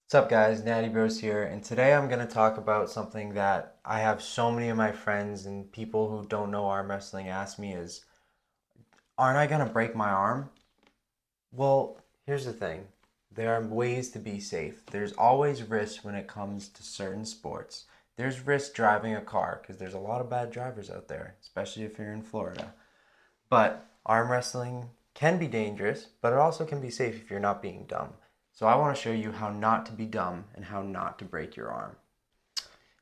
What's up, guys? Natty Bros here, and today I'm going to talk about something that I have so many of my friends and people who don't know arm wrestling ask me is, aren't I going to break my arm? Well, here's the thing. There are ways to be safe. There's always risk when it comes to certain sports. There's risk driving a car because there's a lot of bad drivers out there, especially if you're in Florida. But arm wrestling can be dangerous, but it also can be safe if you're not being dumb. So I want to show you how not to be dumb and how not to break your arm.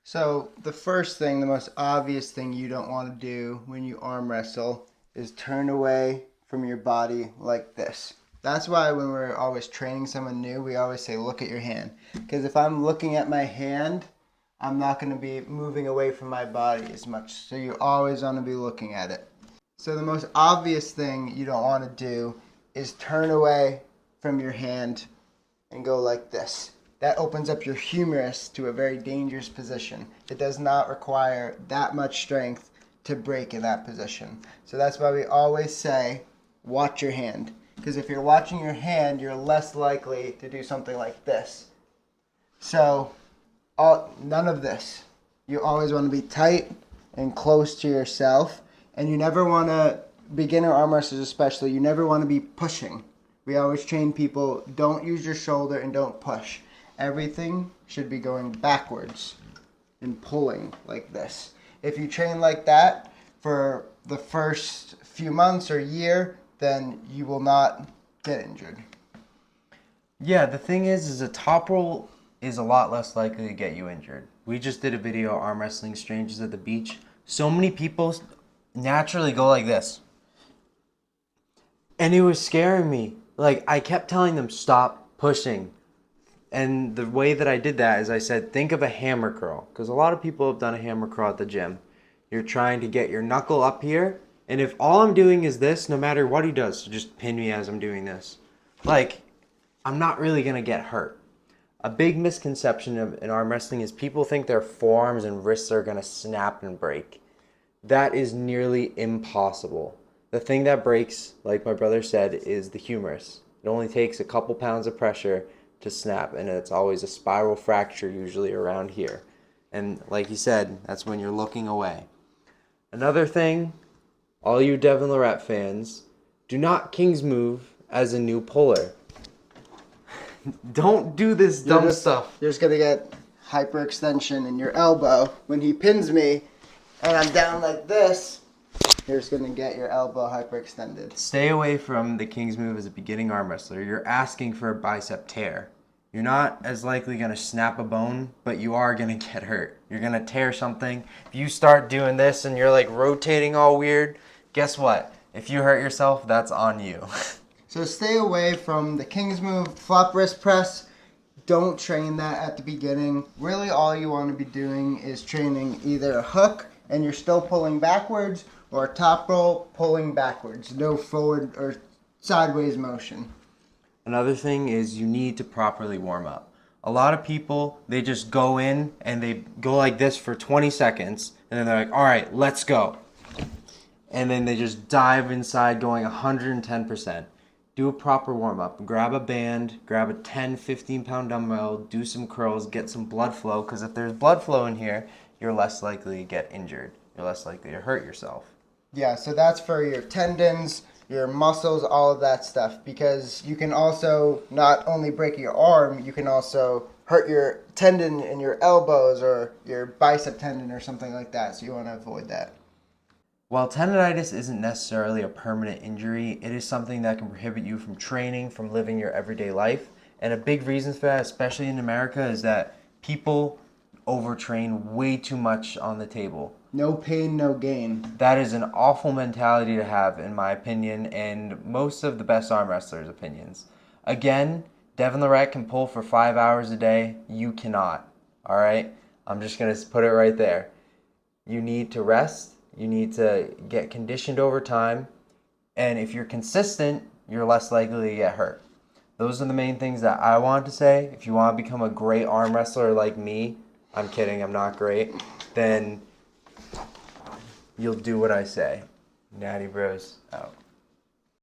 So the first thing, the most obvious thing you don't want to do when you arm wrestle is turn away from your body like this. That's why when we're always training someone new, we always say, look at your hand. Because if I'm looking at my hand, I'm not going to be moving away from my body as much. So you always want to be looking at it. So the most obvious thing you don't want to do is turn away from your hand and go like this. That opens up your humerus to a very dangerous position. It does not require that much strength to break in that position. So that's why we always say, watch your hand. Because if you're watching your hand, you're less likely to do something like this. So, none of this. You always want to be tight and close to yourself. And you never want to, beginner arm wrestlers especially, you never want to be pushing. We always train people, don't use your shoulder and don't push. Everything should be going backwards and pulling like this. If you train like that for the first few months or year, then you will not get injured. Yeah, the thing is a top roll is a lot less likely to get you injured. We just did a video, arm wrestling strangers at the beach. So many people naturally go like this. And it was scaring me. Like, I kept telling them, stop pushing. And the way that I did that is I said, think of a hammer curl. Because a lot of people have done a hammer curl at the gym. You're trying to get your knuckle up here. And if all I'm doing is this, no matter what he does, so just pin me as I'm doing this. Like, I'm not really going to get hurt. A big misconception in arm wrestling is people think their forearms and wrists are going to snap and break. That is nearly impossible. The thing that breaks, like my brother said, is the humerus. It only takes a couple pounds of pressure to snap, and it's always a spiral fracture usually around here. And like he said, that's when you're looking away. Another thing, all you Devin Lorette fans, do not King's move as a new puller. Don't do this dumb stuff. You're just going to get hyperextension in your elbow. When he pins me and I'm down like this, you're just going to get your elbow hyperextended. Stay away from the King's move as a beginning arm wrestler. You're asking for a bicep tear. You're not as likely going to snap a bone, but you are going to get hurt. You're going to tear something. If you start doing this and you're like rotating all weird, guess what? If you hurt yourself, that's on you. So stay away from the King's move, flop wrist press. Don't train that at the beginning. Really all you want to be doing is training either a hook and you're still pulling backwards, or a top roll pulling backwards. No forward or sideways motion. Another thing is you need to properly warm up. A lot of people, they just go in and they go like this for 20 seconds and then they're like, all right, let's go. And then they just dive inside going 110%. Do a proper warm up. Grab a band, grab a 10, 15 pound dumbbell, do some curls, get some blood flow, because if there's blood flow in here, you're less likely to get injured. You're less likely to hurt yourself. Yeah, so that's for your tendons, your muscles, all of that stuff. Because you can also not only break your arm, you can also hurt your tendon in your elbows or your bicep tendon or something like that. So you want to avoid that. While tendonitis isn't necessarily a permanent injury, it is something that can prohibit you from training, from living your everyday life. And a big reason for that, especially in America, is that people overtrain way too much on the table. No pain, no gain. That is an awful mentality to have, in my opinion, and most of the best arm wrestlers' opinions. Again, Devin Lorette can pull for 5 hours a day. You cannot. All right? I'm just going to put it right there. You need to rest. You need to get conditioned over time. And if you're consistent, you're less likely to get hurt. Those are the main things that I want to say. If you want to become a great arm wrestler like me, I'm kidding, I'm not great, then you'll do what I say. Natty Bros out.